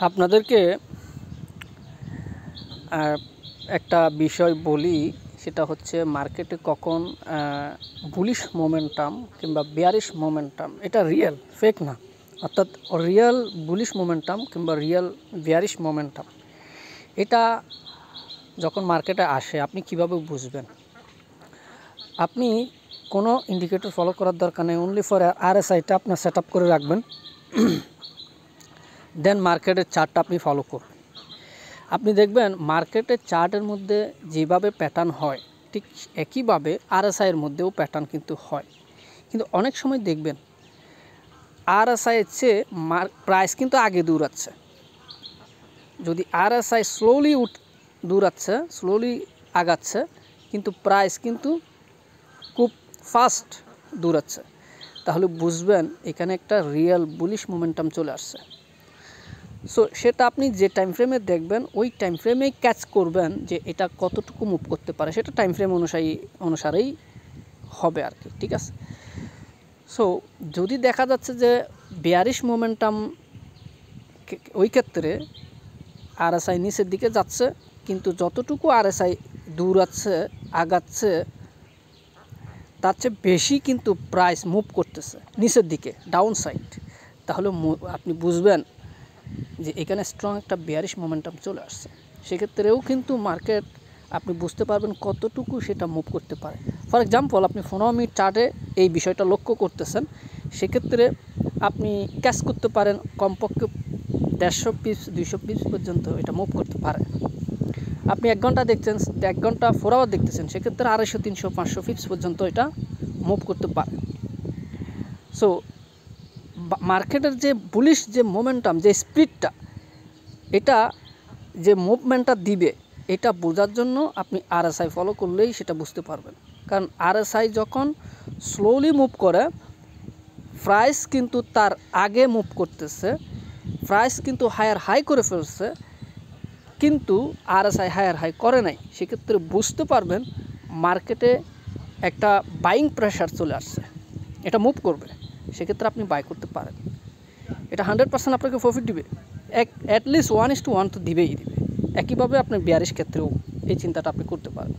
আপনাদেরকে একটা বিষয় বলি, সেটা হচ্ছে মার্কেটে কখন বুলিশ মোমেন্টাম কিংবা বেয়ারিশ মোমেন্টাম, এটা রিয়েল, ফেক না। অর্থাৎ রিয়েল বুলিশ মোমেন্টাম কিংবা রিয়েল বেয়ারিশ মোমেন্টাম এটা যখন মার্কেটে আসে আপনি কিভাবে বুঝবেন? আপনি কোনো ইন্ডিকেটর ফলো করার দরকার নেই, অনলি ফর RSIটা আপনার সেট আপ করে রাখবেন, দেন মার্কেটের চার্টটা আপনি ফলো করুন। আপনি দেখবেন মার্কেটের চার্টের মধ্যে যেভাবে প্যাটার্ন হয় ঠিক একইভাবে RSIয়ের মধ্যেও প্যাটার্ন কিন্তু হয়। কিন্তু অনেক সময় দেখবেন RSIয়ের চেয়ে প্রাইস কিন্তু আগে দৌড়াচ্ছে। যদি RSI স্লোলি আগাচ্ছে, কিন্তু প্রাইস কিন্তু খুব ফাস্ট দৌড়াচ্ছে, তাহলে বুঝবেন এখানে একটা রিয়েল বুলিশ মোমেন্টাম চলে আসছে। সো সেটা আপনি যে টাইম ফ্রেমে দেখবেন ওই টাইম ফ্রেমেই ক্যাচ করবেন যে এটা কতটুকু মুভ করতে পারে, সেটা টাইম ফ্রেম অনুসারেই হবে আর কি, ঠিক আছে। সো যদি দেখা যাচ্ছে যে বেয়ারিশ মোমেন্টাম, ওই ক্ষেত্রে RSI নিচের দিকে যাচ্ছে, কিন্তু যতটুকু RSI দৌড়াচ্ছে আগাচ্ছে তার চেয়ে বেশি কিন্তু প্রাইস মুভ করতেছে নিচের দিকে, ডাউন সাইড, তাহলে আপনি বুঝবেন যে এখানে স্ট্রং একটা বেয়ারিশ মোমেন্টাম চলে আসছে। সেক্ষেত্রেও কিন্তু মার্কেট আপনি বুঝতে পারবেন কতটুকু সেটা মুভ করতে পারে। ফর এক্সাম্পল, আপনি 15 মিনিট চার্টে এই বিষয়টা লক্ষ্য করতেছেন, সেক্ষেত্রে আপনি ক্যাচ করতে পারেন কমপক্ষে 150 পিপস 200 পিপস পর্যন্ত এটা মুভ করতে পারে। আপনি 1 ঘন্টা দেখছেন, 1 ঘন্টা 4 আওয়ার দেখতেছেন, সেক্ষেত্রে 250, 300, 500 পিপস পর্যন্ত এটা মুভ করতে পারে। সো মার্কেটের যে বুলিশ যে মোমেন্টাম, যে স্পিডটা, এটা যে মুভমেন্টটা দিবে, এটা বোঝার জন্য আপনি RSI ফলো করলেই সেটা বুঝতে পারবেন। কারণ RSI যখন স্লোলি মুভ করে, প্রাইস কিন্তু তার আগে মুভ করতেছে, প্রাইস কিন্তু হায়ার হাই করে ফেলছে, কিন্তু RSI হায়ার হাই করে নাই। সেক্ষেত্রে বুঝতে পারবেন মার্কেটে একটা বাইং প্রেশার চলে আসছে, এটা মুভ করবে, সেক্ষেত্রে আপনি বাই করতে পারেন। এটা 100% আপনাকে প্রফিট দিবে, অ্যাটলিস্ট 1:1 তো দিবেই দিবে। একইভাবে আপনি বেয়ারিশ ক্ষেত্রেও এই চিন্তাটা আপনি করতে পারেন।